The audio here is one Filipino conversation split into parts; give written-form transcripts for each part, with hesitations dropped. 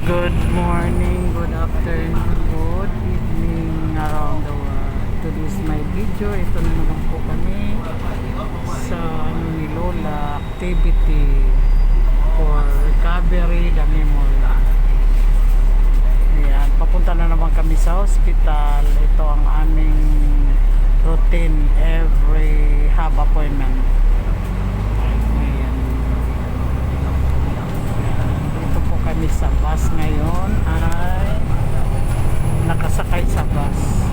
Good morning, good afternoon, good evening around the world. Today's my video. Ito na naman po kami sa ni Lola activity for recovery the memory. Ayan, papunta na naman kami sa hospital. Ito ang aming routine every have appointment. Kami sa bus ngayon ay nakasakay sa bus.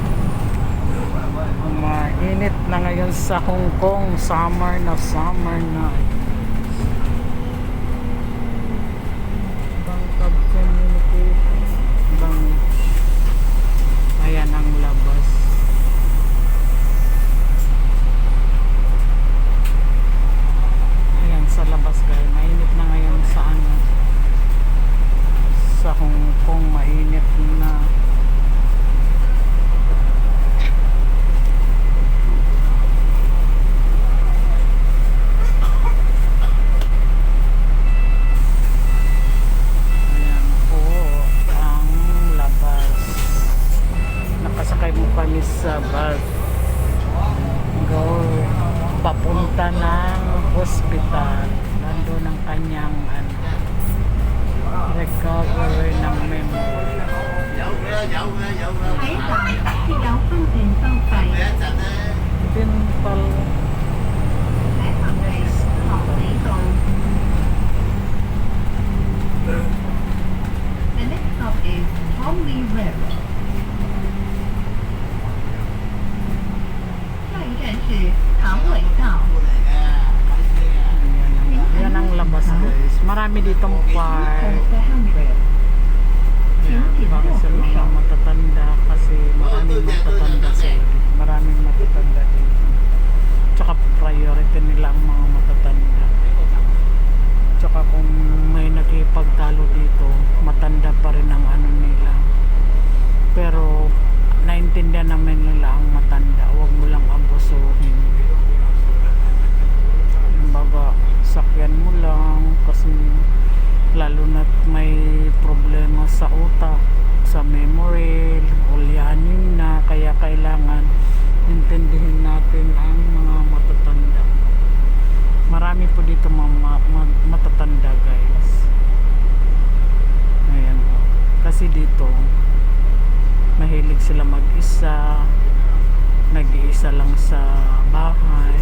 Mainit na ngayon sa Hong Kong, summer na Bangkab communication ayan ang labas. Ayan sa labas guys, mainit na ngayon sa sa Hong Kong, mainit na. Ayan po ang labas. Nakasakay mo kami sa bus. Go papunta ng hospital. Nandun ang kanyang recovery ng memory. Dental The next stop is Tongli Road. 下一站是长尾道。 Yan ang labas guys. Marami ditong park. Bakit sa mga matatanda? Kasi maraming matatanda sila. Maraming matatanda dito. Tsaka priority nila ang mga matatanda. Tsaka kung may nagipagtalo dito, matanda pa rin ang nila. Pero naintindihan namin nila ang matanda. Huwag mo lang abusuhin. Baga sakyan mo lang kasi lalo na't may problema sa utak, sa memory, ulyanin na, kaya kailangan intindihin natin ang mga matatanda. Marami po dito mga matatanda guys. Ayan, kasi dito mahilig sila mag-isa, nag-iisa lang sa bahay,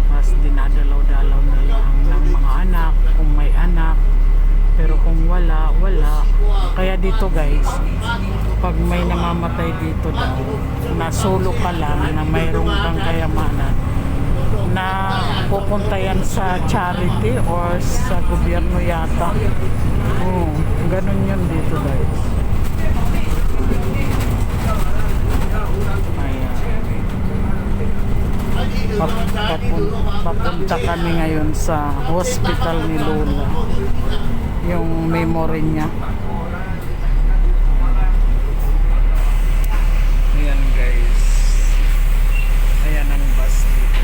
mas dinadalaw-dalaw na lang ng mga anak kung may anak, pero kung wala. Kaya dito guys, pag may namamatay dito daw, na solo ka lang, na mayroong kang kayamanan, na pupunta yan sa charity or sa gobyerno yata. Ganun yun dito guys. Papunta kami ngayon sa hospital ni Lola, yung memory niya. Ayan guys, ayan ang bus dito.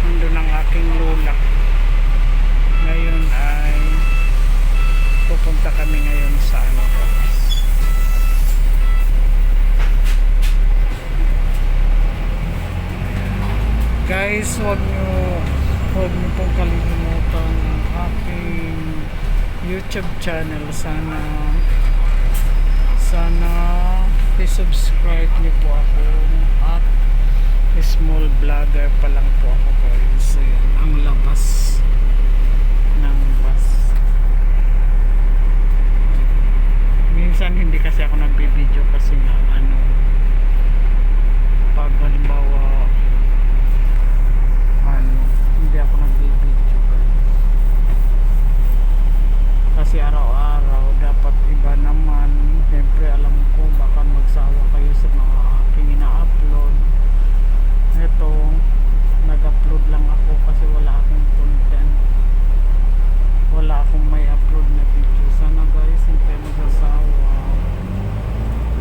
Nandun ang aking Lola. Ngayon ay pupunta kami ngayon sa guys, huwag nyo pong kalimutan ang aking YouTube channel. Sana i-subscribe nyo po ako, at small vlogger pa lang po ako guys. Ang labas ng bus. Minsan hindi kasi ako nagbibideo kasi nga pag halimbawa hindi ako nag-video kasi araw-araw dapat iba naman. Siyempre alam ko baka magsawa kayo sa mga aking ina-upload. Ito, nag-upload lang ako kasi wala akong content, wala akong may upload na video. Sana guys hindi kayo magsasawa,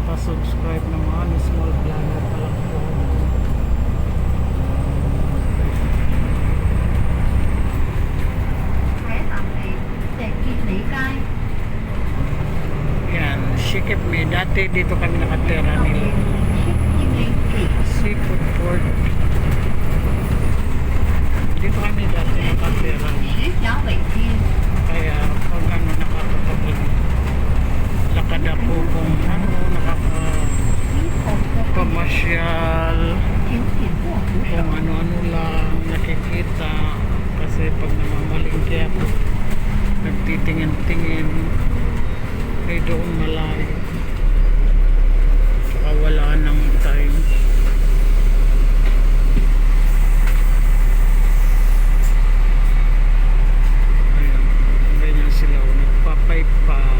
pa-subscribe naman. Small vlogger pa lang po. Sikip me. Dati dito kami nakatira nila. Seafood Port. Dito kami dati nakatira. 石峡尾街 Kaya pag ano nakakapag lakad ako kung ano nakaka-pamasyal, 请紧握扶手 kung ano-ano lang nakikita. Kasi pag namamalingki ako, nagtitingin-tingin, ay doon malayo. Saka wala nang time. Ayan, ganyan sila nagpapaypay.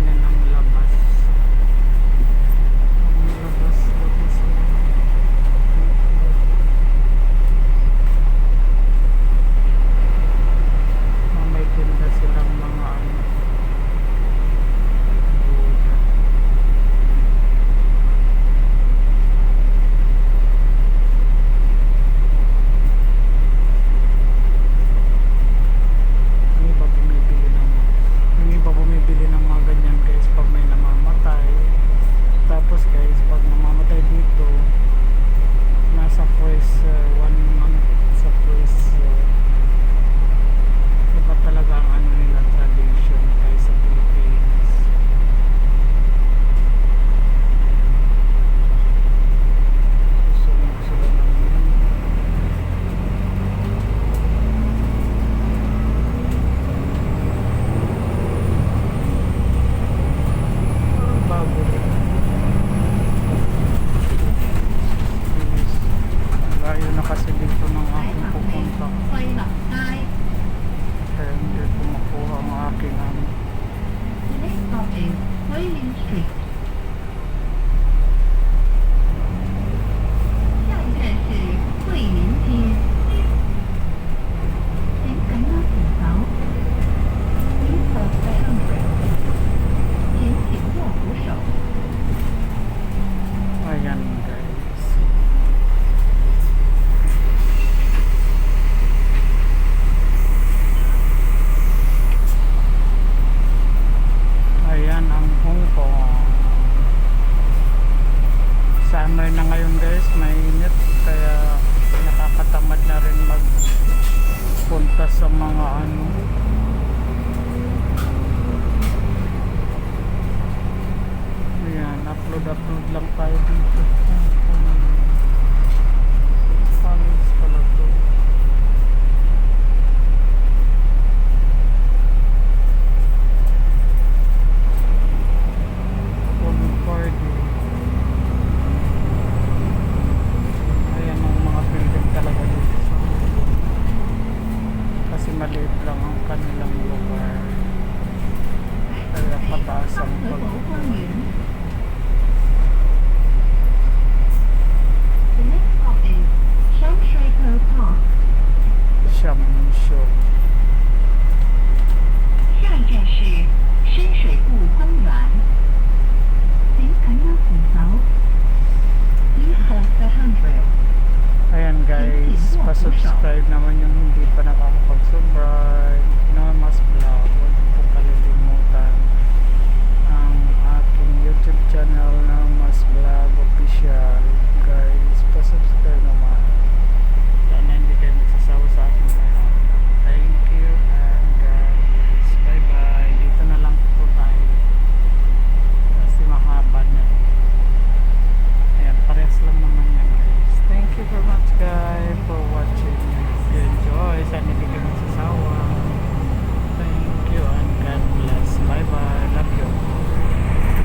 Yan ang labas. Ang labas. May tinda silang mga ano. Buda. Yung iba bumibili ng mga ganyan guys pag may namamatay. Tapos guys pag namamatay dito nasa first 1 month sa first iba talaga ang ano nila tradition guys sa Pilipinas. Susunod sila ng yan. Parang bago rin. Yes. Layo na kasi dito ng 海 aking 港 pupunta. 内輝立街 Kaya hindi ko makuha ang aking ano. The next stop is Guilin Street 下一站是桂林街请緊握扶手 Please hold the handrail 請緊握扶手 Ayan guys. Ayan ang Hong Kong. Summer na ngayon guys, mainit kaya nakakatamad na rin magpunta sa mga ano. Ayan, upload lang tayo dito. Pangis pala to. Concordia. Ayan ang mga building talaga dito sa Hong Kong. Kasi maliit lang ang kanilang lugar. Kaya pataas ang 和国花园 The next stop is Shamshuikou Park Shamsho. 下一站是深水埗公園請緊握扶手 Please hold the handrail Ayan guys, pa-subscribe naman yung hindi pa nakakapag-subscribe.